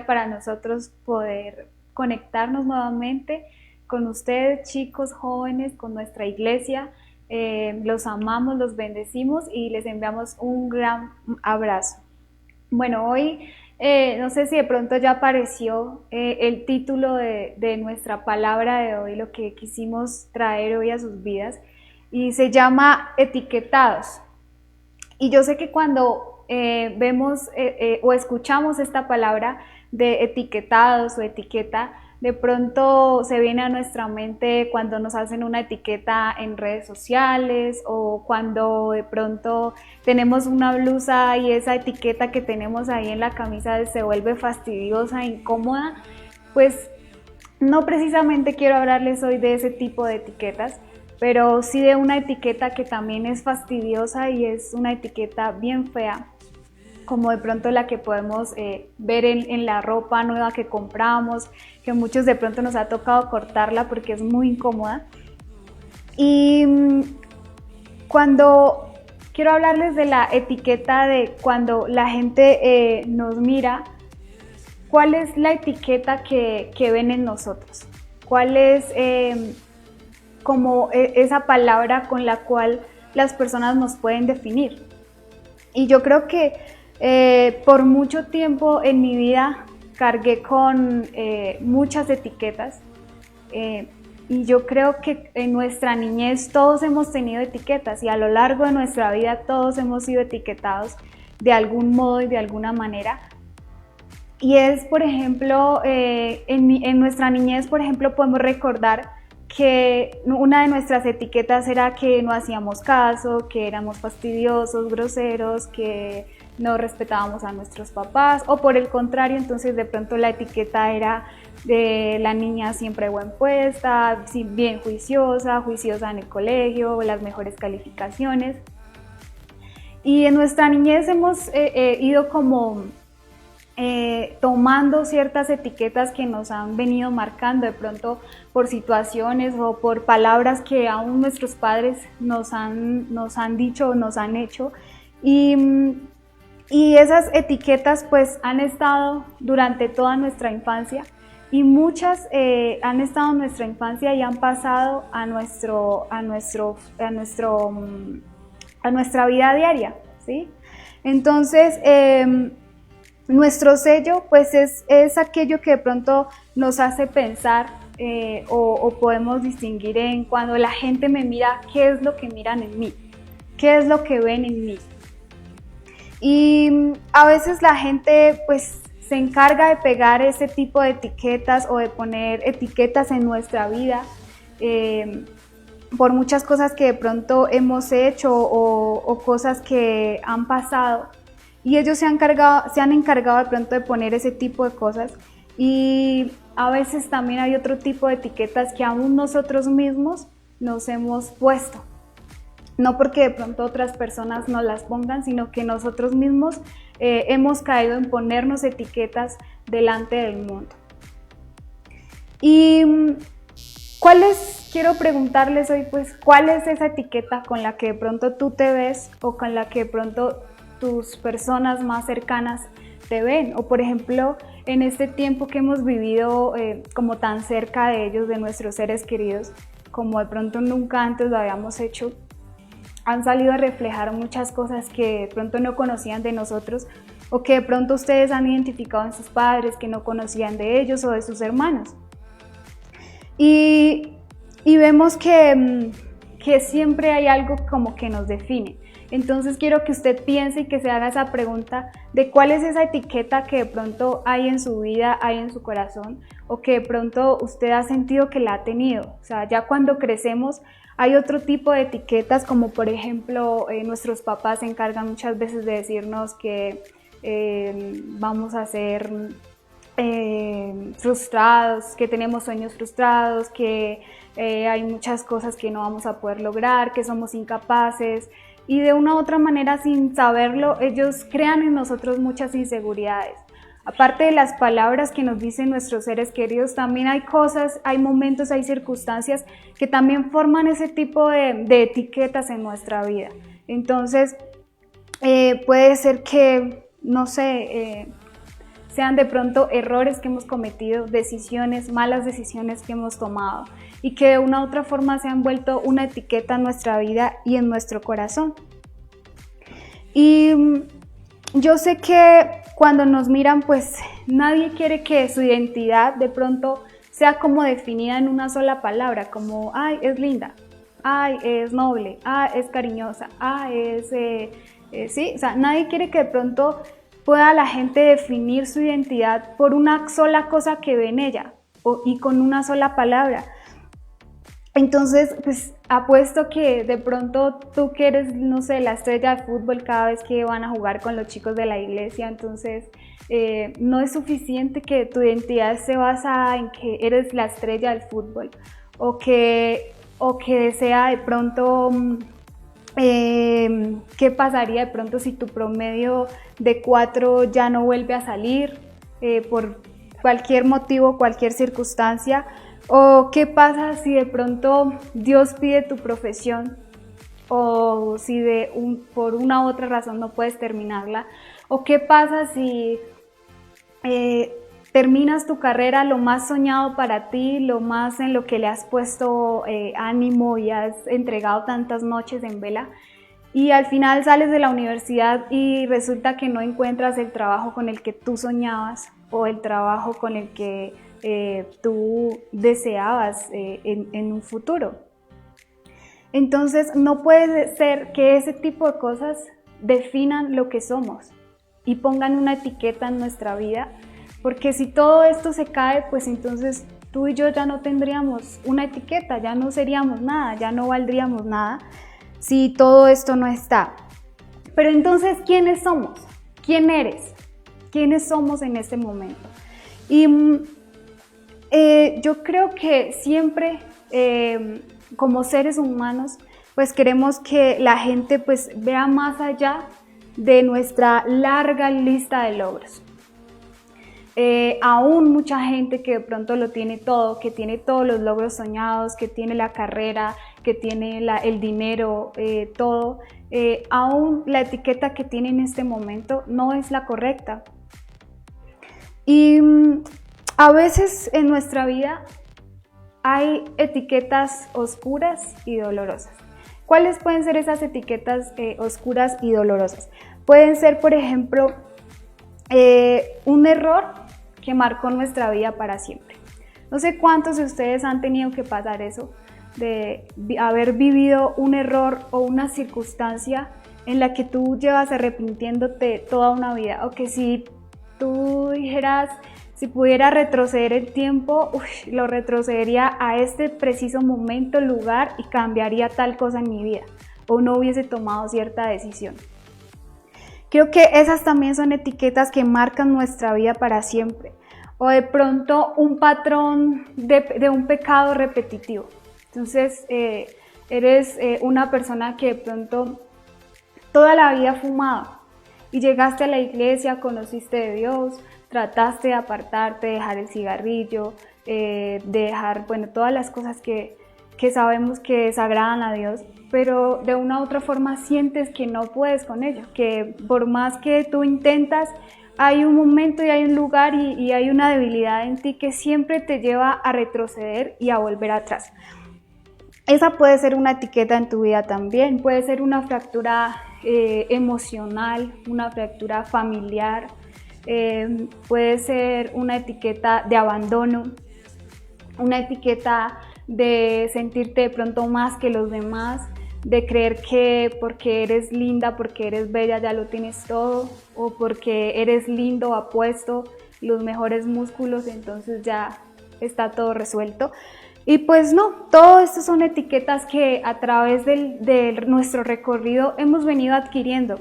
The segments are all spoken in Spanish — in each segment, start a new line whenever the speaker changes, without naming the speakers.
para nosotros poder conectarnos nuevamente con ustedes, chicos, jóvenes, con nuestra iglesia. Los amamos, los bendecimos y les enviamos un gran abrazo. Bueno, hoy no sé si de pronto ya apareció el título de nuestra palabra de hoy, lo que quisimos traer hoy a sus vidas, y se llama etiquetados. Y yo sé que cuando vemos o escuchamos esta palabra de etiquetados o etiqueta, de pronto se viene a nuestra mente cuando nos hacen una etiqueta en redes sociales o cuando de pronto tenemos una blusa y esa etiqueta que tenemos ahí en la camisa se vuelve fastidiosa e incómoda. Pues no precisamente quiero hablarles hoy de ese tipo de etiquetas, pero sí de una etiqueta que también es fastidiosa y es una etiqueta bien fea, como de pronto la que podemos ver en la ropa nueva que compramos, que muchos de pronto nos ha tocado cortarla porque es muy incómoda. Y cuando quiero hablarles de la etiqueta de cuando la gente nos mira, ¿cuál es la etiqueta que ven en nosotros? ¿Cuál es como esa palabra con la cual las personas nos pueden definir? Y yo creo que por mucho tiempo en mi vida cargué con muchas etiquetas y yo creo que en nuestra niñez todos hemos tenido etiquetas y a lo largo de nuestra vida todos hemos sido etiquetados de algún modo y de alguna manera. Y es, por ejemplo, en nuestra niñez, por ejemplo, podemos recordar que una de nuestras etiquetas era que no hacíamos caso, que éramos fastidiosos, groseros, que no respetábamos a nuestros papás, o por el contrario, entonces de pronto la etiqueta era de la niña siempre buen puesta, bien juiciosa en el colegio, las mejores calificaciones. Y en nuestra niñez hemos ido como tomando ciertas etiquetas que nos han venido marcando de pronto por situaciones o por palabras que aún nuestros padres nos han dicho o nos han hecho y esas etiquetas pues han estado durante toda nuestra infancia y muchas han estado en nuestra infancia y han pasado a nuestra vida diaria, ¿sí? Entonces nuestro sello pues es aquello que de pronto nos hace pensar o podemos distinguir en cuando la gente me mira, qué es lo que miran en mí, qué es lo que ven en mí. Y a veces la gente pues se encarga de pegar ese tipo de etiquetas o de poner etiquetas en nuestra vida por muchas cosas que de pronto hemos hecho o cosas que han pasado. Y ellos se han encargado de pronto de poner ese tipo de cosas y a veces también hay otro tipo de etiquetas que aún nosotros mismos nos hemos puesto. No porque de pronto otras personas nos las pongan, sino que nosotros mismos hemos caído en ponernos etiquetas delante del mundo. Y quiero preguntarles hoy, pues, ¿cuál es esa etiqueta con la que de pronto tú te ves o con la que de pronto tus personas más cercanas te ven? O por ejemplo, en este tiempo que hemos vivido como tan cerca de ellos, de nuestros seres queridos, como de pronto nunca antes lo habíamos hecho, han salido a reflejar muchas cosas que de pronto no conocían de nosotros o que de pronto ustedes han identificado en sus padres que no conocían de ellos o de sus hermanos. Y vemos que siempre hay algo como que nos define. Entonces quiero que usted piense y que se haga esa pregunta de cuál es esa etiqueta que de pronto hay en su vida, hay en su corazón o que de pronto usted ha sentido que la ha tenido. O sea, ya cuando crecemos hay otro tipo de etiquetas como por ejemplo nuestros papás se encargan muchas veces de decirnos que vamos a ser frustrados, que tenemos sueños frustrados, que hay muchas cosas que no vamos a poder lograr, que somos incapaces y de una u otra manera sin saberlo ellos crean en nosotros muchas inseguridades. Aparte de las palabras que nos dicen nuestros seres queridos, también hay cosas, hay momentos, hay circunstancias que también forman ese tipo de etiquetas en nuestra vida. Entonces puede ser que, no sé, sean de pronto errores que hemos cometido, decisiones, malas decisiones que hemos tomado y que de una u otra forma se han vuelto una etiqueta en nuestra vida y en nuestro corazón. Y yo sé que cuando nos miran, pues nadie quiere que su identidad de pronto sea como definida en una sola palabra, como, ay, es linda, ay, es noble, ay, es cariñosa, ay, sí, o sea, nadie quiere que de pronto pueda la gente definir su identidad por una sola cosa que ve en ella y con una sola palabra. Entonces, pues apuesto que de pronto tú que eres, no sé, la estrella de fútbol cada vez que van a jugar con los chicos de la iglesia, entonces no es suficiente que tu identidad esté basada en que eres la estrella del fútbol o que sea de pronto, ¿qué pasaría de pronto si tu promedio de 4 ya no vuelve a salir por cualquier motivo, cualquier circunstancia? ¿O qué pasa si de pronto Dios pide tu profesión o si por una u otra razón no puedes terminarla? ¿O qué pasa si terminas tu carrera, lo más soñado para ti, lo más en lo que le has puesto ánimo y has entregado tantas noches en vela, y al final sales de la universidad y resulta que no encuentras el trabajo con el que tú soñabas o el trabajo con el que tú deseabas en un futuro? Entonces no puede ser que ese tipo de cosas definan lo que somos y pongan una etiqueta en nuestra vida, porque si todo esto se cae, pues entonces tú y yo ya no tendríamos una etiqueta, ya no seríamos nada, ya no valdríamos nada si todo esto no está. Pero entonces, ¿quiénes somos? ¿Quién eres? ¿Quiénes somos en este momento? Y yo creo que siempre como seres humanos pues queremos que la gente pues vea más allá de nuestra larga lista de logros. Aún mucha gente que de pronto lo tiene todo, que tiene todos los logros soñados, que tiene la carrera, que tiene el dinero, todo, aún la etiqueta que tiene en este momento no es la correcta. Y a veces en nuestra vida hay etiquetas oscuras y dolorosas. ¿Cuáles pueden ser esas etiquetas oscuras y dolorosas? Pueden ser, por ejemplo, un error que marcó nuestra vida para siempre. No sé cuántos de ustedes han tenido que pasar eso, de haber vivido un error o una circunstancia en la que tú llevas arrepintiéndote toda una vida, o que si tú dijeras, si pudiera retroceder el tiempo, lo retrocedería a este preciso momento, lugar, y cambiaría tal cosa en mi vida, o no hubiese tomado cierta decisión. Creo que esas también son etiquetas que marcan nuestra vida para siempre. O de pronto un patrón de un pecado repetitivo. Entonces eres una persona que de pronto toda la vida fumaba y llegaste a la iglesia, conociste de Dios, trataste de apartarte, dejar el cigarrillo, dejar, bueno, todas las cosas que sabemos que desagradan a Dios, pero de una u otra forma sientes que no puedes con ello, que por más que tú intentas, hay un momento y hay un lugar y hay una debilidad en ti que siempre te lleva a retroceder y a volver atrás. Esa puede ser una etiqueta en tu vida también, puede ser una fractura emocional, una fractura familiar, puede ser una etiqueta de abandono, una etiqueta de sentirte de pronto más que los demás, de creer que porque eres linda, porque eres bella ya lo tienes todo, o porque eres lindo o apuesto, los mejores músculos, entonces ya está todo resuelto. Y pues no, todo esto son etiquetas que a través de nuestro recorrido hemos venido adquiriendo.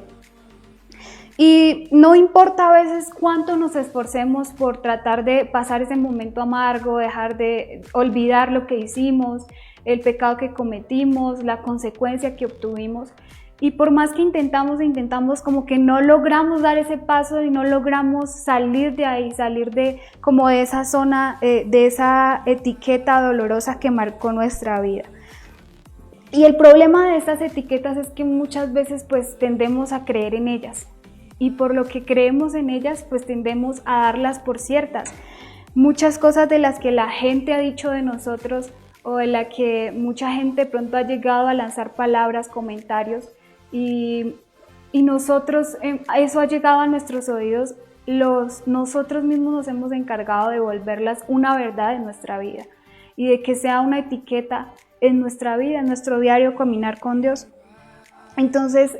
Y no importa a veces cuánto nos esforcemos por tratar de pasar ese momento amargo, dejar de olvidar lo que hicimos, el pecado que cometimos, la consecuencia que obtuvimos. Y por más que intentamos, como que no logramos dar ese paso y no logramos salir de ahí, salir de como de esa zona, de esa etiqueta dolorosa que marcó nuestra vida. Y el problema de estas etiquetas es que muchas veces pues tendemos a creer en ellas. y por lo que creemos en ellas, pues tendemos a darlas por ciertas. Muchas cosas de las que la gente ha dicho de nosotros o de la que mucha gente pronto ha llegado a lanzar palabras, comentarios y nosotros, eso ha llegado a nuestros oídos, nosotros mismos nos hemos encargado de volverlas una verdad en nuestra vida y de que sea una etiqueta en nuestra vida, en nuestro diario caminar con Dios. Entonces,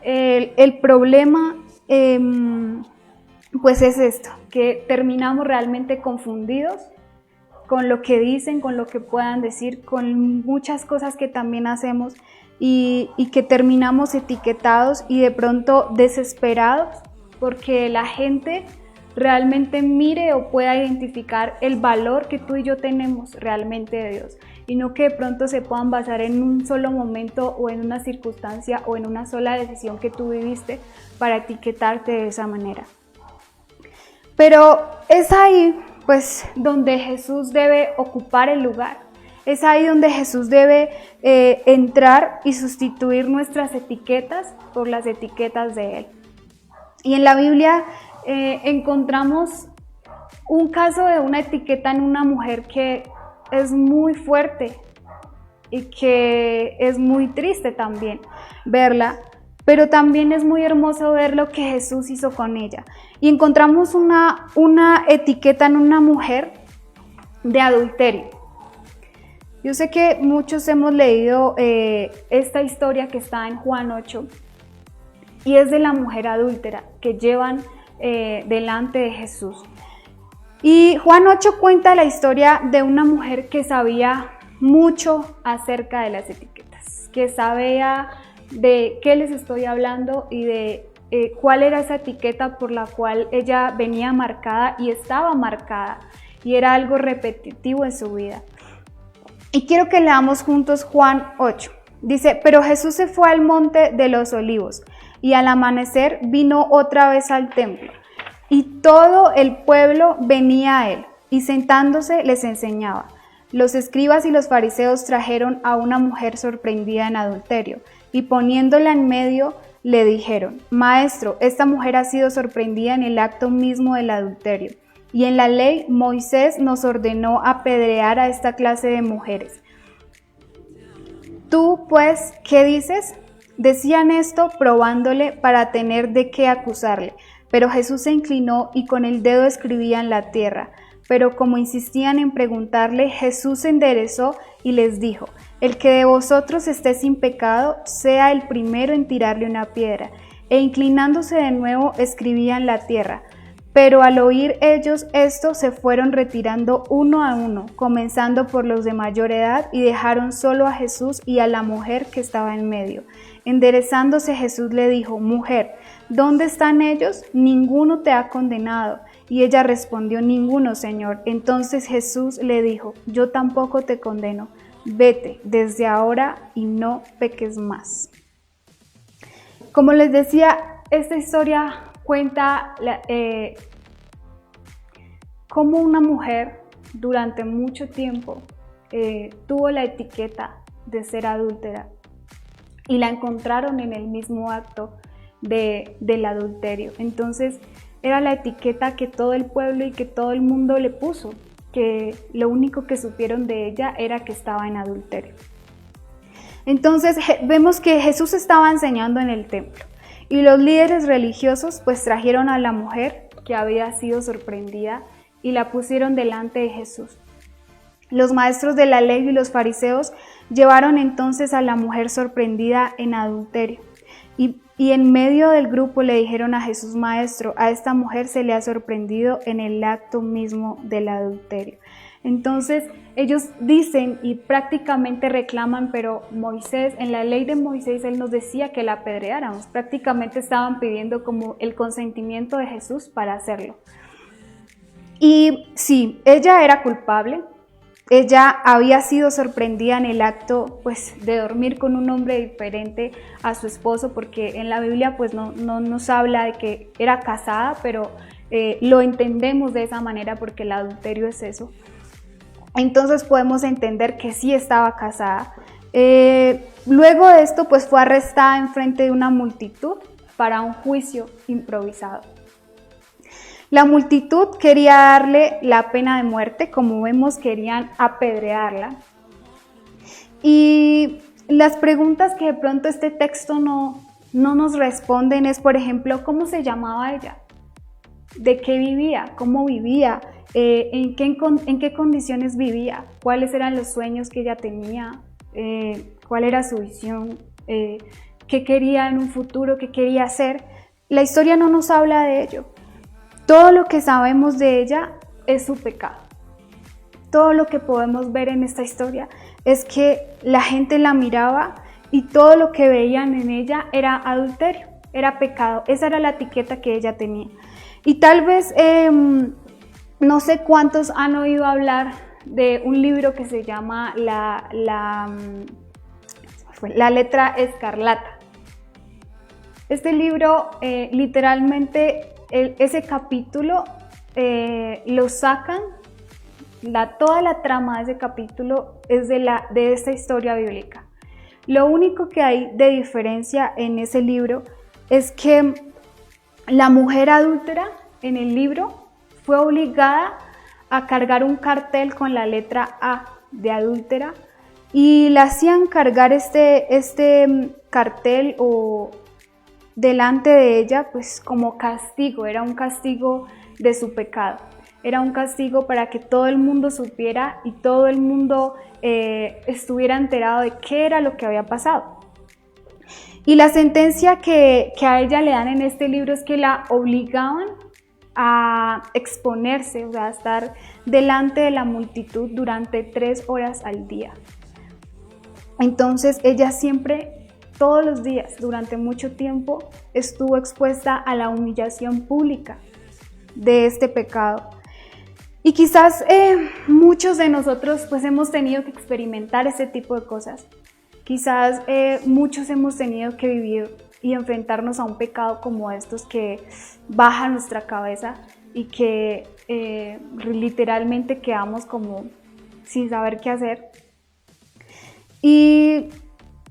el problema pues es esto, que terminamos realmente confundidos con lo que dicen, con lo que puedan decir, con muchas cosas que también hacemos y que terminamos etiquetados y de pronto desesperados porque la gente realmente mire o pueda identificar el valor que tú y yo tenemos realmente de Dios y no que de pronto se puedan basar en un solo momento o en una circunstancia o en una sola decisión que tú viviste para etiquetarte de esa manera. Pero es ahí pues donde Jesús debe ocupar el lugar. Es ahí donde Jesús debe entrar y sustituir nuestras etiquetas por las etiquetas de Él. Y en la Biblia encontramos un caso de una etiqueta en una mujer que es muy fuerte y que es muy triste también verla, pero también es muy hermoso ver lo que Jesús hizo con ella. Y encontramos una etiqueta en una mujer de adulterio. Yo sé que muchos hemos leído esta historia que está en Juan 8 y es de la mujer adúltera que llevan delante de Jesús. Y Juan 8 cuenta la historia de una mujer que sabía mucho acerca de las etiquetas, que sabía de qué les estoy hablando y de cuál era esa etiqueta por la cual ella venía marcada y estaba marcada y era algo repetitivo en su vida. Y quiero que leamos juntos Juan 8. Dice, pero Jesús se fue al monte de los olivos y al amanecer vino otra vez al templo y todo el pueblo venía a él y sentándose les enseñaba. Los escribas y los fariseos trajeron a una mujer sorprendida en adulterio y poniéndola en medio le dijeron, Maestro, esta mujer ha sido sorprendida en el acto mismo del adulterio. Y en la ley Moisés nos ordenó apedrear a esta clase de mujeres. ¿Tú, pues, qué dices? Decían esto probándole para tener de qué acusarle. Pero Jesús se inclinó y con el dedo escribía en la tierra. Pero como insistían en preguntarle, Jesús se enderezó y les dijo, el que de vosotros esté sin pecado, sea el primero en tirarle una piedra. E inclinándose de nuevo, escribía en la tierra. Pero al oír ellos esto, se fueron retirando uno a uno, comenzando por los de mayor edad, y dejaron solo a Jesús y a la mujer que estaba en medio. Enderezándose Jesús le dijo, Mujer, ¿dónde están ellos? Ninguno te ha condenado. Y ella respondió, Ninguno, Señor. Entonces Jesús le dijo, Yo tampoco te condeno. Vete desde ahora y no peques más. Como les decía, esta historia cuenta cómo una mujer durante mucho tiempo tuvo la etiqueta de ser adúltera y la encontraron en el mismo acto del adulterio. Entonces era la etiqueta que todo el pueblo y que todo el mundo le puso, que lo único que supieron de ella era que estaba en adulterio. Entonces vemos que Jesús estaba enseñando en el templo. Y los líderes religiosos pues trajeron a la mujer que había sido sorprendida y la pusieron delante de Jesús. Los maestros de la ley y los fariseos llevaron entonces a la mujer sorprendida en adulterio. Y en medio del grupo le dijeron a Jesús, Maestro, a esta mujer se le ha sorprendido en el acto mismo del adulterio. Entonces ellos dicen y prácticamente reclaman, pero Moisés, en la ley de Moisés, él nos decía que la apedreáramos. Prácticamente estaban pidiendo como el consentimiento de Jesús para hacerlo. Y sí, ella era culpable. Ella había sido sorprendida en el acto pues, de dormir con un hombre diferente a su esposo, porque en la Biblia pues, no nos habla de que era casada, pero lo entendemos de esa manera porque el adulterio es eso. Entonces podemos entender que sí estaba casada. Luego de esto pues, fue arrestada en frente de una multitud para un juicio improvisado. La multitud quería darle la pena de muerte, como vemos, querían apedrearla. Y las preguntas que de pronto este texto no nos responden es, por ejemplo, ¿cómo se llamaba ella? ¿De qué vivía? ¿Cómo vivía? ¿En qué condiciones vivía? ¿Cuáles eran los sueños que ella tenía? ¿Cuál era su visión? ¿Qué quería en un futuro? ¿Qué quería hacer? La historia no nos habla de ello. Todo lo que sabemos de ella es su pecado. Todo lo que podemos ver en esta historia es que la gente la miraba y todo lo que veían en ella era adulterio, era pecado. Esa era la etiqueta que ella tenía. Y tal vez, no sé cuántos han oído hablar de un libro que se llama La letra escarlata. Este libro, literalmente, ese capítulo lo sacan, toda la trama de ese capítulo es de esta historia bíblica. Lo único que hay de diferencia en ese libro es que la mujer adúltera en el libro fue obligada a cargar un cartel con la letra A de adúltera y le hacían cargar este cartel o delante de ella, pues como castigo, era un castigo de su pecado, era un castigo para que todo el mundo supiera y todo el mundo estuviera enterado de qué era lo que había pasado. Y la sentencia que a ella le dan en este libro es que la obligaban a exponerse, o sea, a estar delante de la multitud durante 3 horas al día. Entonces ella siempre, todos los días, durante mucho tiempo, estuvo expuesta a la humillación pública de este pecado. Y quizás muchos de nosotros pues hemos tenido que experimentar ese tipo de cosas. Quizás muchos hemos tenido que vivir y enfrentarnos a un pecado como estos que baja nuestra cabeza y que literalmente quedamos como sin saber qué hacer. Y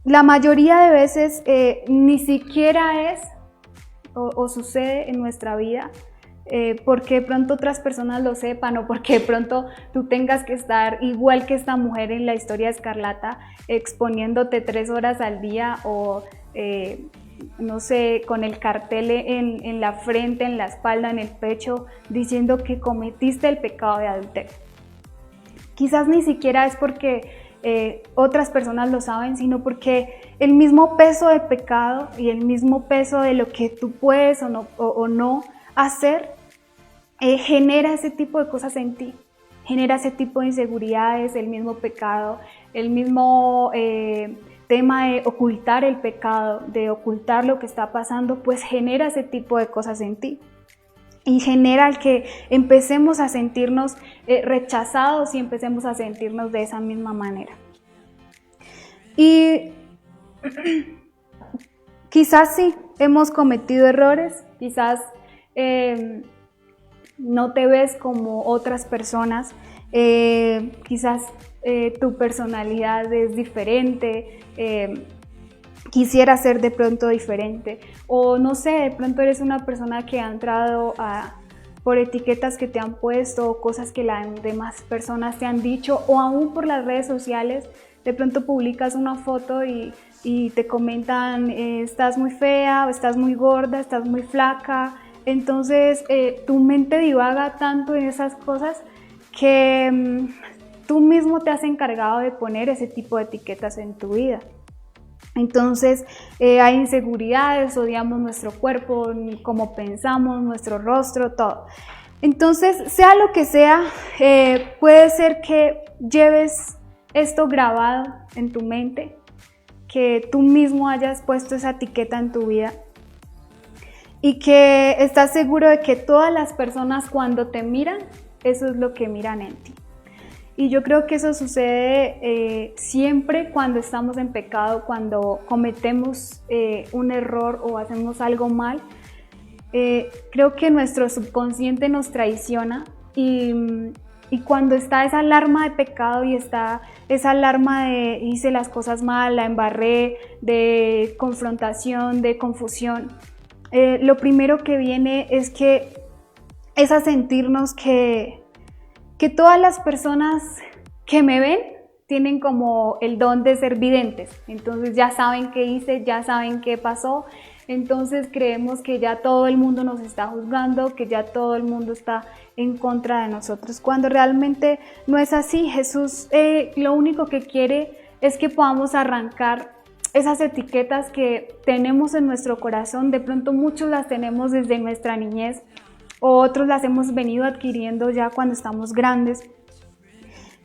la mayoría de veces ni siquiera es o sucede en nuestra vida porque de pronto otras personas lo sepan o porque de pronto tú tengas que estar igual que esta mujer en la historia de Escarlata exponiéndote 3 horas al día o no sé, con el cartel en la frente, en la espalda, en el pecho diciendo que cometiste el pecado de adulterio. Quizás ni siquiera es porque otras personas lo saben, sino porque el mismo peso del pecado y el mismo peso de lo que tú puedes o no hacer genera ese tipo de cosas en ti, genera ese tipo de inseguridades, el mismo pecado, el mismo tema de ocultar el pecado, de ocultar lo que está pasando, pues genera ese tipo de cosas en ti. Y genera el que empecemos a sentirnos rechazados y empecemos a sentirnos de esa misma manera. Y quizás sí, hemos cometido errores, quizás no te ves como otras personas, quizás tu personalidad es diferente, quisiera ser de pronto diferente o no sé, de pronto eres una persona que ha entrado por etiquetas que te han puesto o cosas que las demás personas te han dicho o aún por las redes sociales, de pronto publicas una foto y te comentan estás muy fea, estás muy gorda, estás muy flaca, entonces tu mente divaga tanto en esas cosas que tú mismo te has encargado de poner ese tipo de etiquetas en tu vida. Entonces hay inseguridades, odiamos nuestro cuerpo, cómo pensamos, nuestro rostro, todo. Entonces, sea lo que sea, puede ser que lleves esto grabado en tu mente, que tú mismo hayas puesto esa etiqueta en tu vida y que estás seguro de que todas las personas cuando te miran, eso es lo que miran en ti. Y yo creo que eso sucede siempre cuando estamos en pecado, cuando cometemos un error o hacemos algo mal. Creo que nuestro subconsciente nos traiciona y cuando está esa alarma de pecado y está esa alarma de hice las cosas mal, la embarré, de confrontación, de confusión, lo primero que viene es a sentirnos que todas las personas que me ven tienen como el don de ser videntes, entonces ya saben qué hice, ya saben qué pasó, entonces creemos que ya todo el mundo nos está juzgando, que ya todo el mundo está en contra de nosotros, cuando realmente no es así. Jesús lo único que quiere es que podamos arrancar esas etiquetas que tenemos en nuestro corazón. De pronto muchos las tenemos desde nuestra niñez, o otros las hemos venido adquiriendo ya cuando estamos grandes.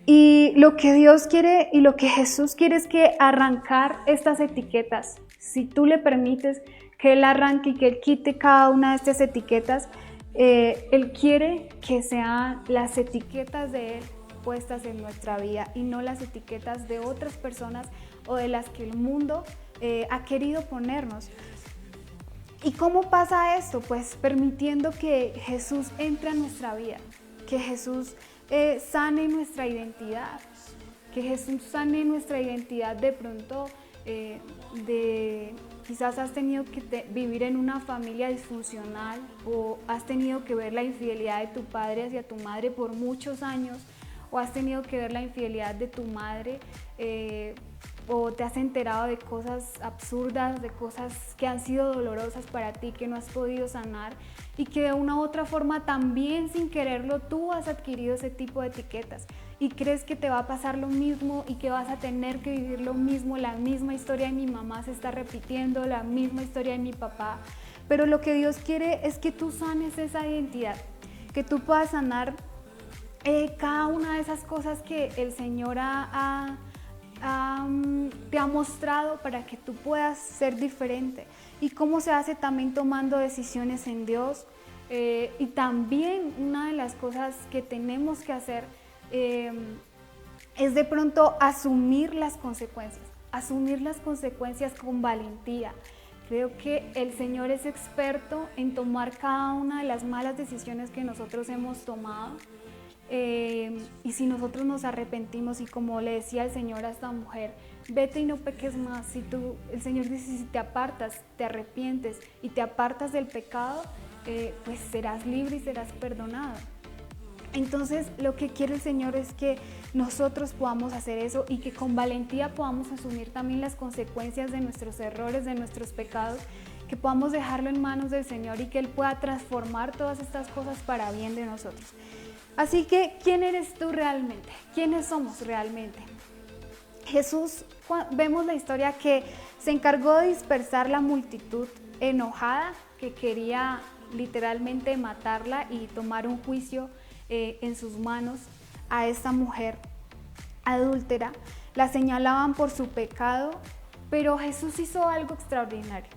Y lo que Dios quiere y lo que Jesús quiere es que arrancar estas etiquetas. Si tú le permites que Él arranque y que Él quite cada una de estas etiquetas, Él quiere que sean las etiquetas de Él puestas en nuestra vida y no las etiquetas de otras personas o de las que el mundo ha querido ponernos. ¿Y cómo pasa esto? Pues permitiendo que Jesús entre a nuestra vida, que Jesús sane nuestra identidad, que Jesús sane nuestra identidad de pronto quizás has tenido que vivir en una familia disfuncional o has tenido que ver la infidelidad de tu padre hacia tu madre por muchos años, o has tenido que ver la infidelidad de tu madre o te has enterado de cosas absurdas, de cosas que han sido dolorosas para ti, que no has podido sanar y que de una u otra forma también sin quererlo tú has adquirido ese tipo de etiquetas y crees que te va a pasar lo mismo y que vas a tener que vivir lo mismo, la misma historia de mi mamá se está repitiendo, la misma historia de mi papá, pero lo que Dios quiere es que tú sanes esa identidad, que tú puedas sanar cada una de esas cosas que el Señor te ha mostrado para que tú puedas ser diferente. Y cómo se hace también tomando decisiones en Dios. Y también una de las cosas que tenemos que hacer es de pronto asumir las consecuencias con valentía. Creo que el Señor es experto en tomar cada una de las malas decisiones que nosotros hemos tomado. Y si nosotros nos arrepentimos y como le decía el Señor a esta mujer, vete y no peques más. El Señor dice, si te apartas, te arrepientes y te apartas del pecado, pues serás libre y serás perdonado. Entonces lo que quiere el Señor es que nosotros podamos hacer eso y que con valentía podamos asumir también las consecuencias de nuestros errores, de nuestros pecados, que podamos dejarlo en manos del Señor y que Él pueda transformar todas estas cosas para bien de nosotros. Así que, ¿quién eres tú realmente? ¿Quiénes somos realmente? Jesús, vemos la historia que se encargó de dispersar la multitud enojada que quería literalmente matarla y tomar un juicio en sus manos a esta mujer adúltera. La señalaban por su pecado, pero Jesús hizo algo extraordinario.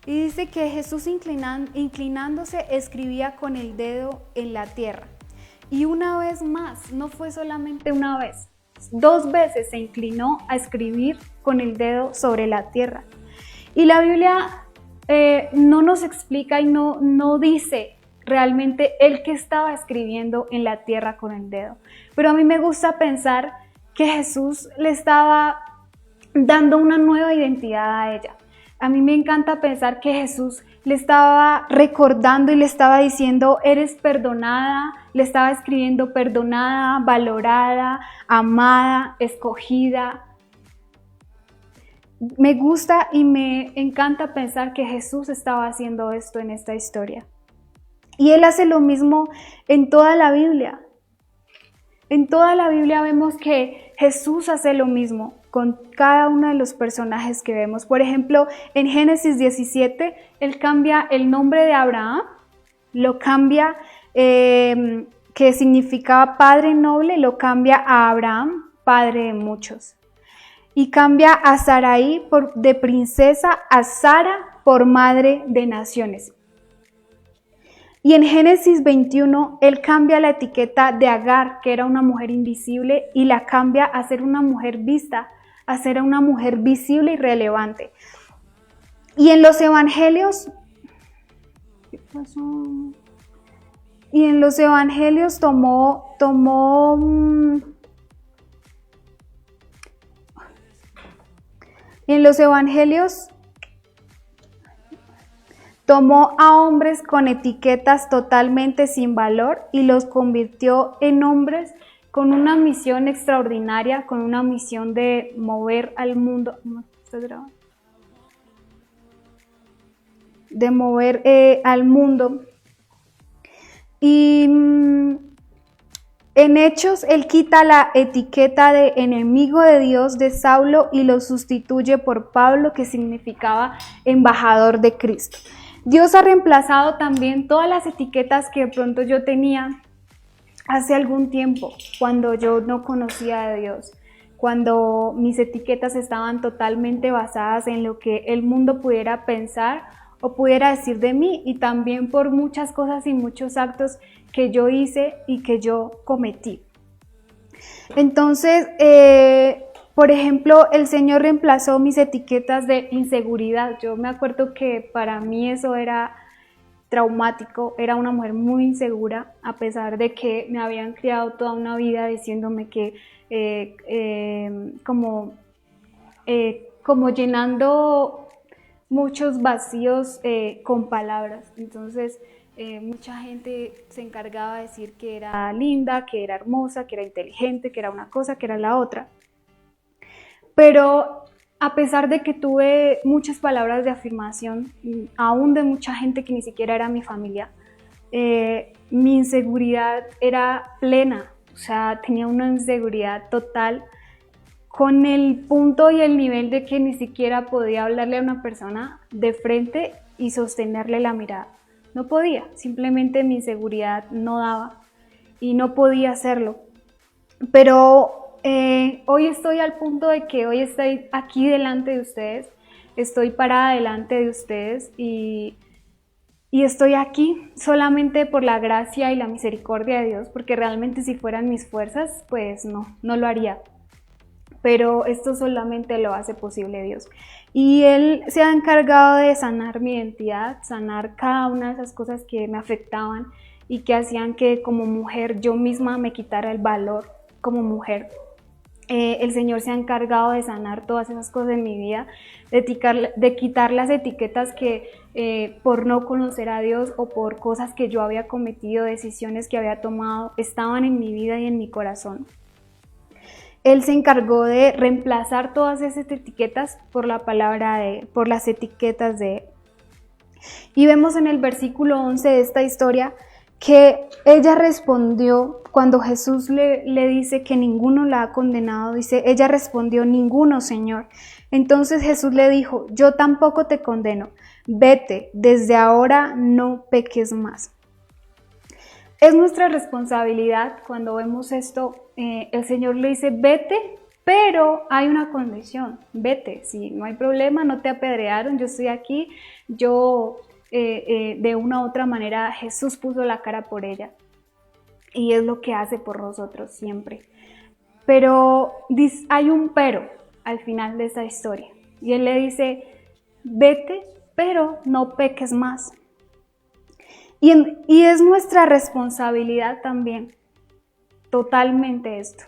Y dice que Jesús inclinándose escribía con el dedo en la tierra. Y una vez más, no fue solamente una vez, 2 veces se inclinó a escribir con el dedo sobre la tierra. Y la Biblia no nos explica y no dice realmente el que estaba escribiendo en la tierra con el dedo. Pero a mí me gusta pensar que Jesús le estaba dando una nueva identidad a ella. A mí me encanta pensar que Jesús le estaba recordando y le estaba diciendo, eres perdonada, le estaba escribiendo perdonada, valorada, amada, escogida. Me gusta y me encanta pensar que Jesús estaba haciendo esto en esta historia. Y Él hace lo mismo en toda la Biblia. En toda la Biblia vemos que Jesús hace lo mismo con cada uno de los personajes que vemos. Por ejemplo, en Génesis 17, Él cambia el nombre de Abraham, lo cambia, que significaba padre noble, lo cambia a Abraham, padre de muchos. Y cambia a Sarai de princesa a Sara por madre de naciones. Y en Génesis 21, Él cambia la etiqueta de Agar, que era una mujer invisible, y la cambia a ser una mujer vista, a ser una mujer visible y relevante. Y en los evangelios, ¿qué pasó? Y en los evangelios Tomó a hombres con etiquetas totalmente sin valor y los convirtió en hombres con una misión extraordinaria, con una misión de mover al mundo. ¿Estás grabando? De mover al mundo. Y en Hechos, él quita la etiqueta de enemigo de Dios de Saulo y lo sustituye por Pablo, que significaba embajador de Cristo. Dios ha reemplazado también todas las etiquetas que de pronto yo tenía hace algún tiempo, cuando yo no conocía a Dios, cuando mis etiquetas estaban totalmente basadas en lo que el mundo pudiera pensar o pudiera decir de mí, y también por muchas cosas y muchos actos que yo hice y que yo cometí. Entonces, por ejemplo, el Señor reemplazó mis etiquetas de inseguridad. Yo me acuerdo que para mí eso era traumático, era una mujer muy insegura, a pesar de que me habían criado toda una vida diciéndome que como llenando muchos vacíos con palabras. Entonces mucha gente se encargaba de decir que era linda, que era hermosa, que era inteligente, que era una cosa, que era la otra. Pero a pesar de que tuve muchas palabras de afirmación, aún de mucha gente que ni siquiera era mi familia, mi inseguridad era plena, o sea, tenía una inseguridad total, con el punto y el nivel de que ni siquiera podía hablarle a una persona de frente y sostenerle la mirada. No podía, simplemente mi inseguridad no daba y no podía hacerlo. Pero hoy estoy al punto de que hoy estoy aquí delante de ustedes, estoy parada delante de ustedes y estoy aquí solamente por la gracia y la misericordia de Dios, porque realmente si fueran mis fuerzas, pues no lo haría. Pero esto solamente lo hace posible Dios. Y Él se ha encargado de sanar mi identidad, sanar cada una de esas cosas que me afectaban y que hacían que como mujer yo misma me quitara el valor como mujer. El Señor se ha encargado de sanar todas esas cosas en mi vida, de quitar las etiquetas que por no conocer a Dios o por cosas que yo había cometido, decisiones que había tomado, estaban en mi vida y en mi corazón. Él se encargó de reemplazar todas esas etiquetas por la palabra de Él, por las etiquetas de Él. Y vemos en el versículo 11 de esta historia que ella respondió, cuando Jesús le dice que ninguno la ha condenado, dice, ella respondió, ninguno, Señor. Entonces Jesús le dijo, yo tampoco te condeno, vete, desde ahora no peques más. Es nuestra responsabilidad cuando vemos esto, el Señor le dice, vete, pero hay una condición, vete, si no hay problema, no te apedrearon, yo estoy aquí, de una u otra manera Jesús puso la cara por ella y es lo que hace por nosotros siempre. Pero hay un pero al final de esta historia y Él le dice, vete, pero no peques más. Y es nuestra responsabilidad también, totalmente esto.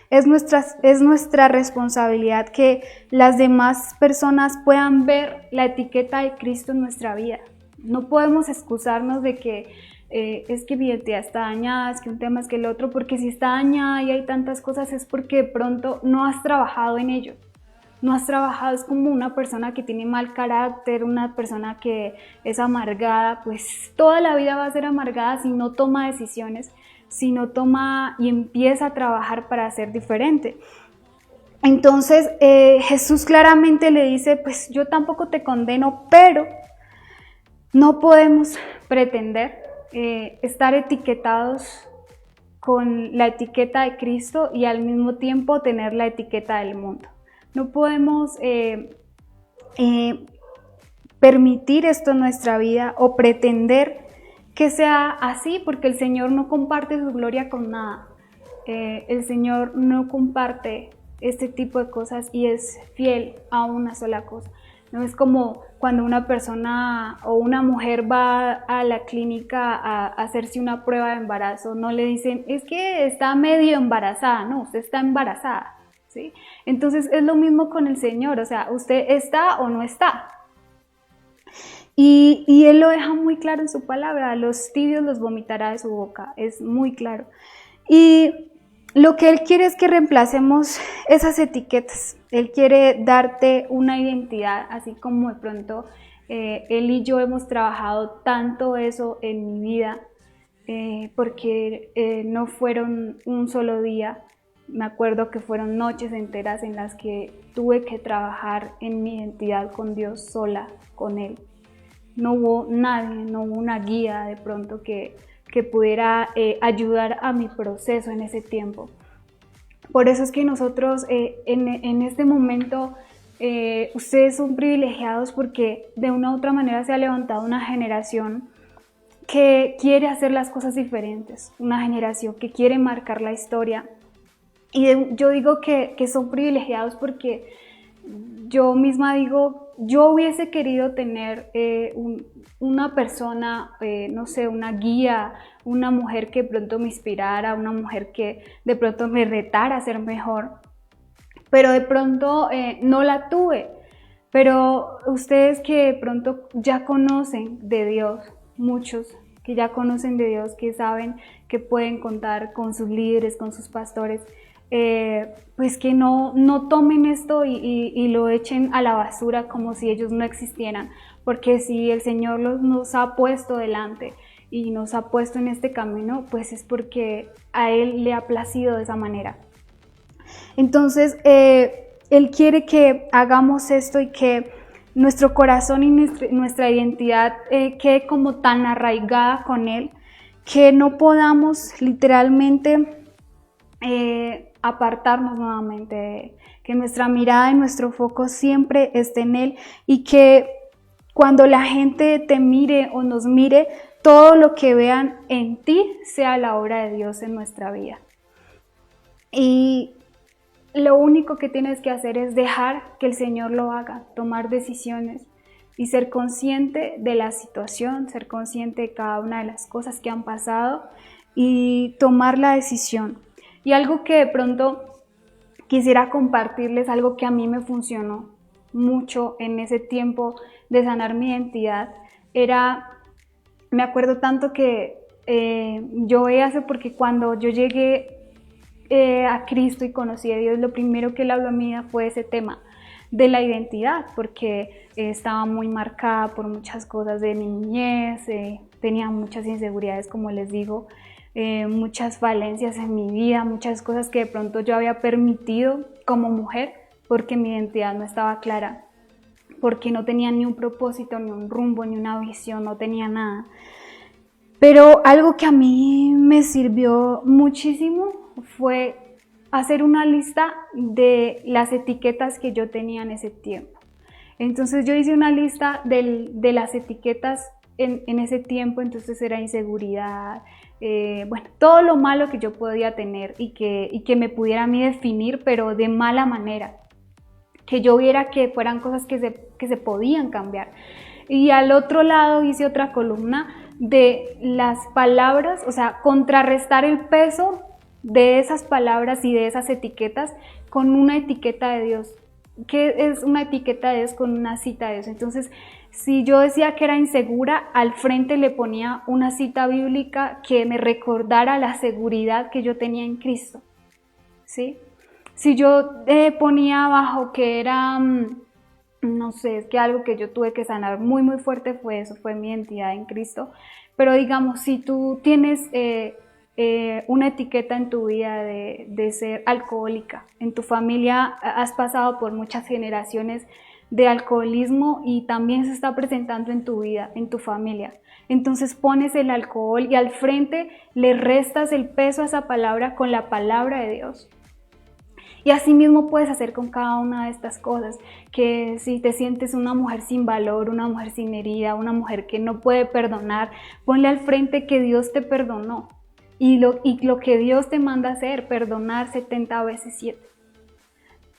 Es nuestra responsabilidad que las demás personas puedan ver la etiqueta de Cristo en nuestra vida. No podemos excusarnos de que es que mi identidad está dañada, es que un tema es que el otro, porque si está dañada y hay tantas cosas es porque de pronto no has trabajado en ello. No has trabajado, es como una persona que tiene mal carácter, una persona que es amargada, pues toda la vida va a ser amargada si no toma decisiones, si no toma y empieza a trabajar para ser diferente. Entonces Jesús claramente le dice, pues yo tampoco te condeno, pero no podemos pretender estar etiquetados con la etiqueta de Cristo y al mismo tiempo tener la etiqueta del mundo. No podemos permitir esto en nuestra vida o pretender que sea así, porque el Señor no comparte su gloria con nada. El Señor no comparte este tipo de cosas y es fiel a una sola cosa. No es como cuando una persona o una mujer va a la clínica a hacerse una prueba de embarazo, no le dicen, es que está medio embarazada, no, usted está embarazada. ¿Sí? Entonces es lo mismo con el Señor, o sea, usted está o no está. Y Él lo deja muy claro en su palabra, a los tibios los vomitará de su boca, es muy claro. Y lo que Él quiere es que reemplacemos esas etiquetas. Él quiere darte una identidad, así como de pronto Él y yo hemos trabajado tanto eso en mi vida, porque no fueron un solo día. Me acuerdo que fueron noches enteras en las que tuve que trabajar en mi identidad con Dios sola, con Él. No hubo nadie, no hubo una guía de pronto que pudiera ayudar a mi proceso en ese tiempo. Por eso es que nosotros en este momento, ustedes son privilegiados porque de una u otra manera se ha levantado una generación que quiere hacer las cosas diferentes, una generación que quiere marcar la historia. Y yo digo que son privilegiados porque yo misma digo, yo hubiese querido tener una persona, no sé, una guía, una mujer que de pronto me inspirara, una mujer que de pronto me retara a ser mejor, pero de pronto no la tuve. Pero ustedes que de pronto ya conocen de Dios, muchos que ya conocen de Dios, que saben que pueden contar con sus líderes, con sus pastores, pues que no tomen esto y lo echen a la basura como si ellos no existieran, porque si el Señor nos ha puesto delante y nos ha puesto en este camino, pues es porque a Él le ha placido de esa manera. Entonces, Él quiere que hagamos esto y que nuestro corazón y nuestra identidad quede como tan arraigada con Él, que no podamos literalmente apartarnos nuevamente de Él, que nuestra mirada y nuestro foco siempre esté en Él, y que cuando la gente te mire o nos mire, todo lo que vean en ti sea la obra de Dios en nuestra vida. Y lo único que tienes que hacer es dejar que el Señor lo haga, tomar decisiones y ser consciente de la situación, ser consciente de cada una de las cosas que han pasado y tomar la decisión. Y algo que de pronto quisiera compartirles, algo que a mí me funcionó mucho en ese tiempo de sanar mi identidad, me acuerdo tanto que yo veía eso porque cuando yo llegué a Cristo y conocí a Dios, lo primero que Él habló a mi vida fue ese tema de la identidad, porque estaba muy marcada por muchas cosas de mi niñez, tenía muchas inseguridades, como les digo, muchas falencias en mi vida, muchas cosas que de pronto yo había permitido como mujer porque mi identidad no estaba clara, porque no tenía ni un propósito, ni un rumbo, ni una visión, no tenía nada. Pero algo que a mí me sirvió muchísimo fue hacer una lista de las etiquetas que yo tenía en ese tiempo. Entonces yo hice una lista de las etiquetas en ese tiempo. Entonces era inseguridad, bueno, todo lo malo que yo podía tener y que me pudiera a mí definir, pero de mala manera, que yo viera que fueran cosas que se podían cambiar. Y al otro lado hice otra columna de las palabras, o sea, contrarrestar el peso de esas palabras y de esas etiquetas con una etiqueta de Dios. ¿Qué es una etiqueta de Dios? Con una cita de Dios. Entonces, si yo decía que era insegura, al frente le ponía una cita bíblica que me recordara la seguridad que yo tenía en Cristo, ¿sí? Si yo ponía abajo que era, no sé, es que algo que yo tuve que sanar muy muy fuerte fue eso, fue mi identidad en Cristo. Pero digamos, si tú tienes una etiqueta en tu vida de ser alcohólica, en tu familia has pasado por muchas generaciones de alcoholismo y también se está presentando en tu vida, en tu familia. Entonces pones el alcohol y al frente le restas el peso a esa palabra con la palabra de Dios. Y así mismo puedes hacer con cada una de estas cosas, que si te sientes una mujer sin valor, una mujer sin herida, una mujer que no puede perdonar, ponle al frente que Dios te perdonó. Y lo que Dios te manda a hacer, perdonar 70 veces 7.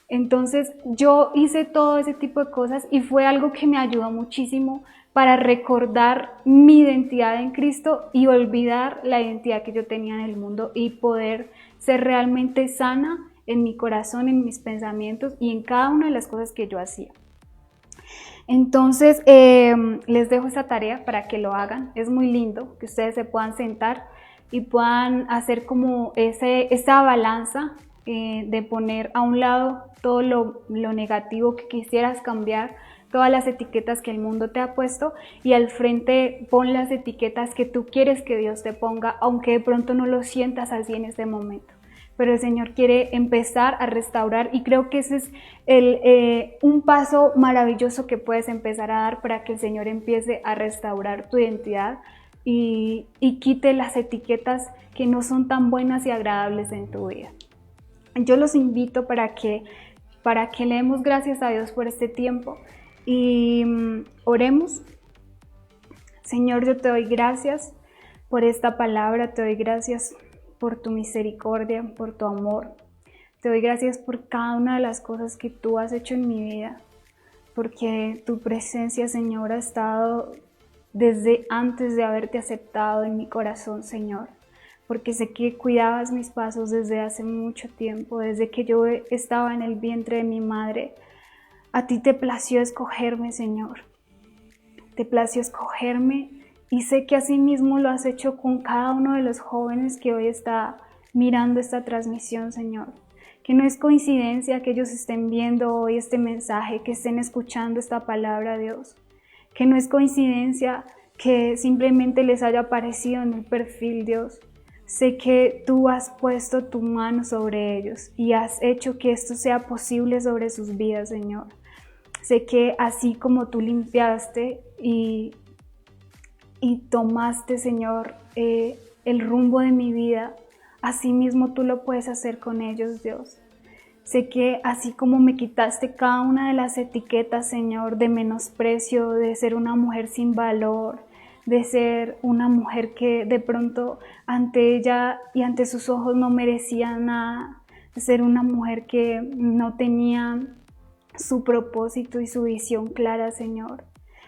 Entonces yo hice todo ese tipo de cosas y fue algo que me ayudó muchísimo para recordar mi identidad en Cristo y olvidar la identidad que yo tenía en el mundo y poder ser realmente sana en mi corazón, en mis pensamientos y en cada una de las cosas que yo hacía. Entonces, les dejo esa tarea para que lo hagan. Es muy lindo que ustedes se puedan sentar y puedan hacer como esa balanza de poner a un lado todo lo negativo que quisieras cambiar, todas las etiquetas que el mundo te ha puesto, y al frente pon las etiquetas que tú quieres que Dios te ponga, aunque de pronto no lo sientas así en este momento. Pero el Señor quiere empezar a restaurar, y creo que ese es un paso maravilloso que puedes empezar a dar para que el Señor empiece a restaurar tu identidad y quite las etiquetas que no son tan buenas y agradables en tu vida. Yo los invito para que le demos gracias a Dios por este tiempo y oremos. Señor, yo te doy gracias por esta palabra, te doy gracias por tu misericordia, por tu amor. Te doy gracias por cada una de las cosas que tú has hecho en mi vida, porque tu presencia, Señor, ha estado desde antes de haberte aceptado en mi corazón, Señor, porque sé que cuidabas mis pasos desde hace mucho tiempo, desde que yo estaba en el vientre de mi madre. A ti te plació escogerme, Señor. Te plació escogerme, y sé que así mismo lo has hecho con cada uno de los jóvenes que hoy está mirando esta transmisión, Señor. Que no es coincidencia que ellos estén viendo hoy este mensaje, que estén escuchando esta palabra, Dios. Que no es coincidencia que simplemente les haya aparecido en el perfil, Dios. Sé que tú has puesto tu mano sobre ellos y has hecho que esto sea posible sobre sus vidas, Señor. Sé que así como tú limpiaste y tomaste, Señor, el rumbo de mi vida, así mismo tú lo puedes hacer con ellos, Dios. Sé que así como me quitaste cada una de las etiquetas, Señor, de menosprecio, de ser una mujer sin valor, de ser una mujer que de pronto ante ella y ante sus ojos no merecía nada, de ser una mujer que no tenía su propósito y su visión clara, Señor.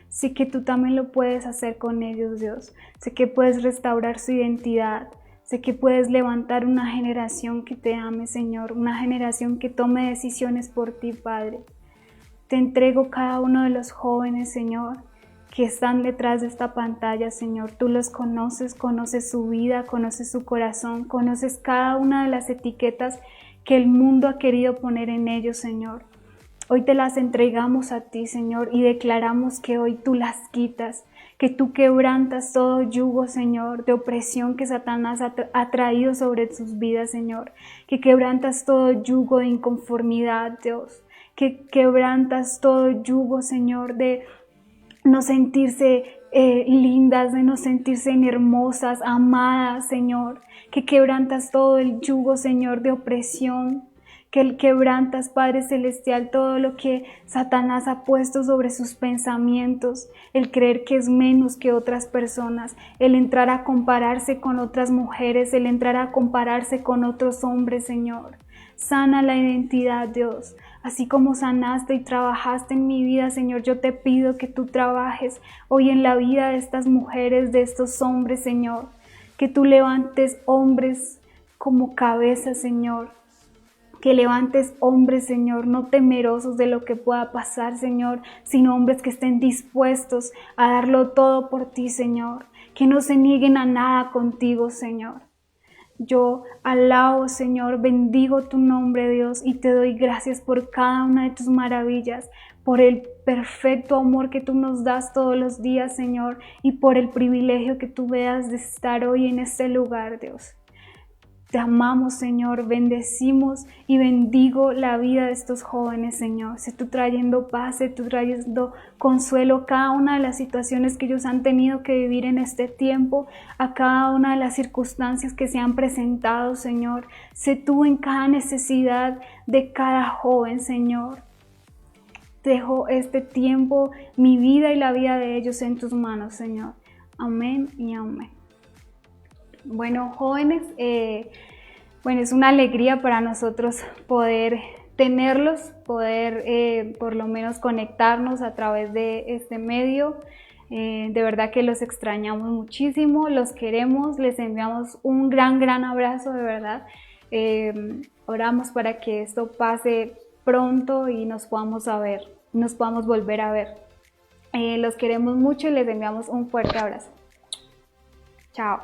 Sé que tú también lo puedes hacer con ellos, Dios. Sé que puedes restaurar su identidad. Sé que puedes levantar una generación que te ame, Señor. Una generación que tome decisiones por ti, Padre. Te entrego cada uno de los jóvenes, Señor, que están detrás de esta pantalla, Señor. Tú los conoces, conoces su vida, conoces su corazón, conoces cada una de las etiquetas que el mundo ha querido poner en ellos, Señor. Hoy te las entregamos a ti, Señor, y declaramos que hoy tú las quitas, que tú quebrantas todo yugo, Señor, de opresión que Satanás ha traído sobre sus vidas, Señor, que quebrantas todo yugo de inconformidad, Dios, que quebrantas todo yugo, Señor, de no sentirse lindas, de no sentirse hermosas, amadas, Señor, que quebrantas todo el yugo, Señor, de opresión, que quebrantas, Padre Celestial, todo lo que Satanás ha puesto sobre sus pensamientos, el creer que es menos que otras personas, el entrar a compararse con otras mujeres, el entrar a compararse con otros hombres, Señor. Sana la identidad, Dios. Así como sanaste y trabajaste en mi vida, Señor, yo te pido que tú trabajes hoy en la vida de estas mujeres, de estos hombres, Señor. Que tú levantes hombres como cabeza, Señor. Que levantes hombres, Señor, no temerosos de lo que pueda pasar, Señor, sino hombres que estén dispuestos a darlo todo por ti, Señor. Que no se nieguen a nada contigo, Señor. Yo alabo, Señor, bendigo tu nombre, Dios, y te doy gracias por cada una de tus maravillas, por el perfecto amor que tú nos das todos los días, Señor, y por el privilegio que tú me das de estar hoy en este lugar, Dios. Te amamos, Señor, bendecimos y bendigo la vida de estos jóvenes, Señor. Sé tú trayendo paz, sé tú trayendo consuelo a cada una de las situaciones que ellos han tenido que vivir en este tiempo, a cada una de las circunstancias que se han presentado, Señor. Sé tú en cada necesidad de cada joven, Señor. Dejo este tiempo, mi vida y la vida de ellos en tus manos, Señor. Amén y amén. Bueno, jóvenes, es una alegría para nosotros poder tenerlos, poder por lo menos conectarnos a través de este medio. De verdad que los extrañamos muchísimo, los queremos, les enviamos un gran abrazo, de verdad. Oramos para que esto pase pronto y nos podamos volver a ver. Los queremos mucho y les enviamos un fuerte abrazo. Chao.